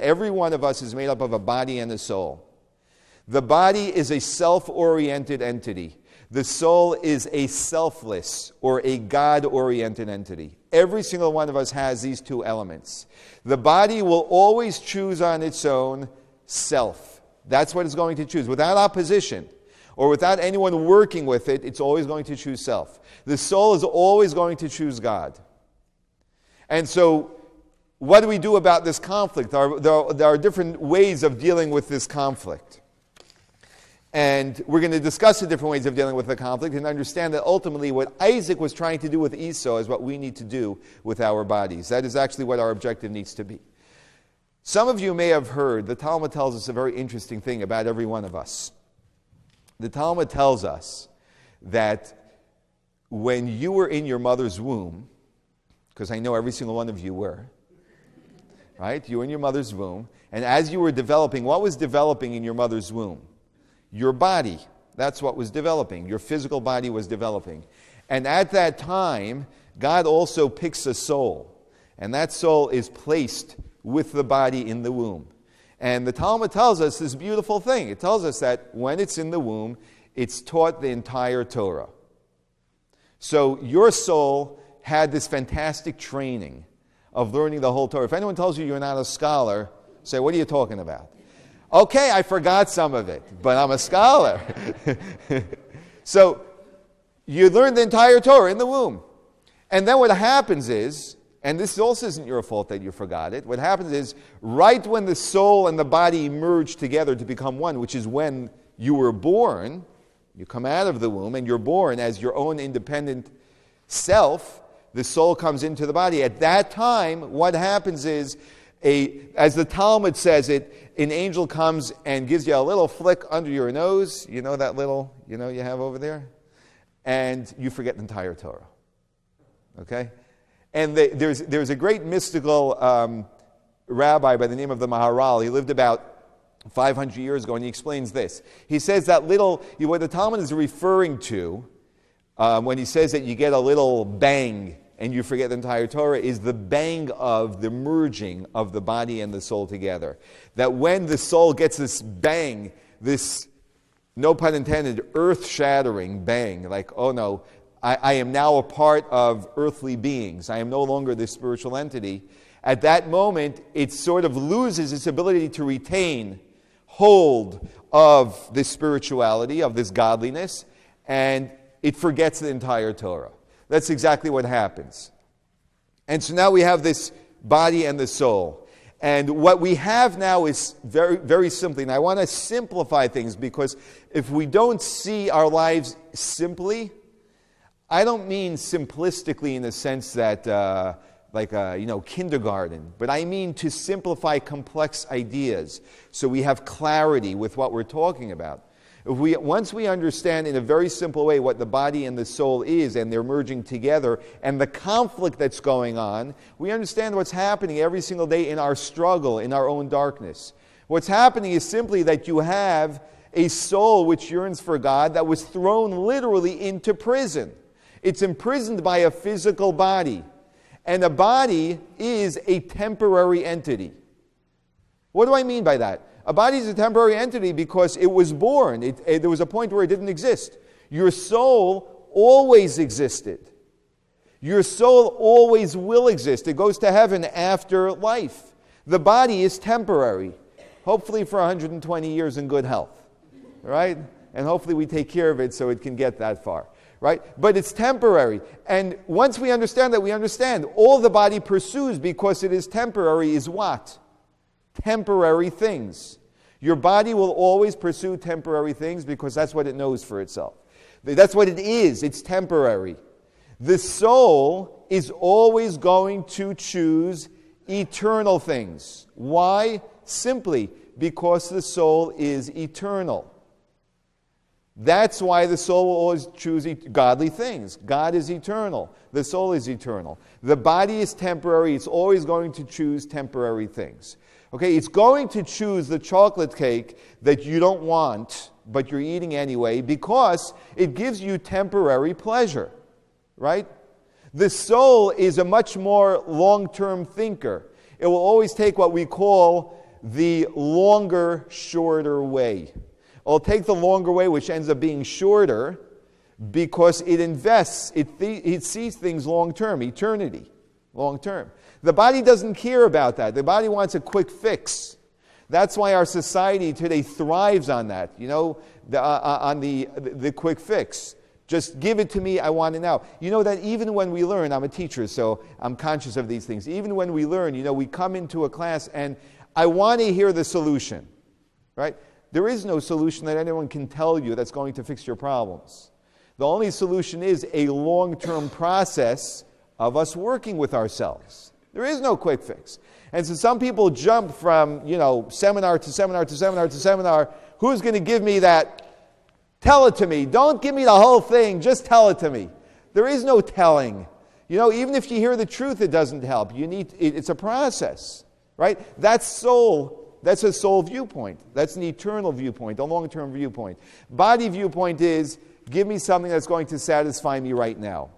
Every one of us is made up of a body and a soul. The body is a self-oriented entity. The soul is a selfless or a God-oriented entity. Every single one of us has these two elements. The body will always choose on its own self. That's what it's going to choose. Without opposition or without anyone working with it, it's always going to choose self. The soul is always going to choose God. And so, what do we do about this conflict? There are different ways of dealing with this conflict. And we're going to discuss the different ways of dealing with the conflict and understand that ultimately what Isaac was trying to do with Esau is what we need to do with our bodies. That is actually what our objective needs to be. Some of you may have heard, the Talmud tells us a very interesting thing about every one of us. The Talmud tells us that when you were in your mother's womb, because I know every single one of you were, right? You were in your mother's womb, and as you were developing, what was developing in your mother's womb? Your body. That's what was developing. Your physical body was developing. And at that time, God also picks a soul. And that soul is placed with the body in the womb. And the Talmud tells us this beautiful thing. It tells us that when it's in the womb, it's taught the entire Torah. So your soul had this fantastic training of learning the whole Torah. If anyone tells you you're not a scholar, say, what are you talking about? Okay, I forgot some of it, but I'm a scholar. So, you learn the entire Torah in the womb. And then what happens is, and this also isn't your fault that you forgot it, what happens is, right when the soul and the body merge together to become one, which is when you were born, you come out of the womb and you're born as your own independent self, the soul comes into the body. At that time, what happens is, as the Talmud says it, an angel comes and gives you a little flick under your nose, you know that little, you have over there? And you forget the entire Torah. Okay? And there's a great mystical rabbi by the name of the Maharal. He lived about 500 years ago, and he explains this. He says that what the Talmud is referring to, when he says that you get a little bang and you forget the entire Torah, is the bang of the merging of the body and the soul together. That when the soul gets this bang, this, no pun intended, earth-shattering bang, like, oh no, I am now a part of earthly beings. I am no longer this spiritual entity. At that moment, it sort of loses its ability to retain hold of this spirituality, of this godliness, and it forgets the entire Torah. That's exactly what happens. And so now we have this body and the soul. And what we have now is very, very simply, and I want to simplify things because if we don't see our lives simply, I don't mean simplistically in the sense that kindergarten, but I mean to simplify complex ideas so we have clarity with what we're talking about. Once we understand in a very simple way what the body and the soul is, and they're merging together, and the conflict that's going on, we understand what's happening every single day in our struggle, in our own darkness. What's happening is simply that you have a soul which yearns for God that was thrown literally into prison. It's imprisoned by a physical body. And a body is a temporary entity. What do I mean by that? A body is a temporary entity because it was born. There was a point where it didn't exist. Your soul always existed. Your soul always will exist. It goes to heaven after life. The body is temporary, hopefully for 120 years in good health, right? And hopefully we take care of it so it can get that far, right? But it's temporary. And once we understand that, we understand all the body pursues because it is temporary is what? Temporary things. Your body will always pursue temporary things because that's what it knows for itself. That's what it is. It's temporary. The soul is always going to choose eternal things. Why? Simply because the soul is eternal. That's why the soul will always choose godly things. God is eternal. The soul is eternal. The body is temporary. It's always going to choose temporary things. Okay, it's going to choose the chocolate cake that you don't want, but you're eating anyway, because it gives you temporary pleasure, right? The soul is a much more long-term thinker. It will always take what we call the longer, shorter way. I'll take the longer way, which ends up being shorter, because it invests, it sees things long-term, eternity, long-term. The body doesn't care about that. The body wants a quick fix. That's why our society today thrives on that, on the quick fix. Just give it to me, I want it now. You know that even when we learn, I'm a teacher, so I'm conscious of these things. Even when we learn, we come into a class and I want to hear the solution, right? There is no solution that anyone can tell you that's going to fix your problems. The only solution is a long-term process of us working with ourselves. There is no quick fix. And so some people jump from, seminar to seminar to seminar to seminar. Who's going to give me that? Tell it to me. Don't give me the whole thing. Just tell it to me. There is no telling. Even if you hear the truth, it doesn't help. It's a process, right? That's soul. That's a soul viewpoint. That's an eternal viewpoint, a long-term viewpoint. Body viewpoint is, give me something that's going to satisfy me right now.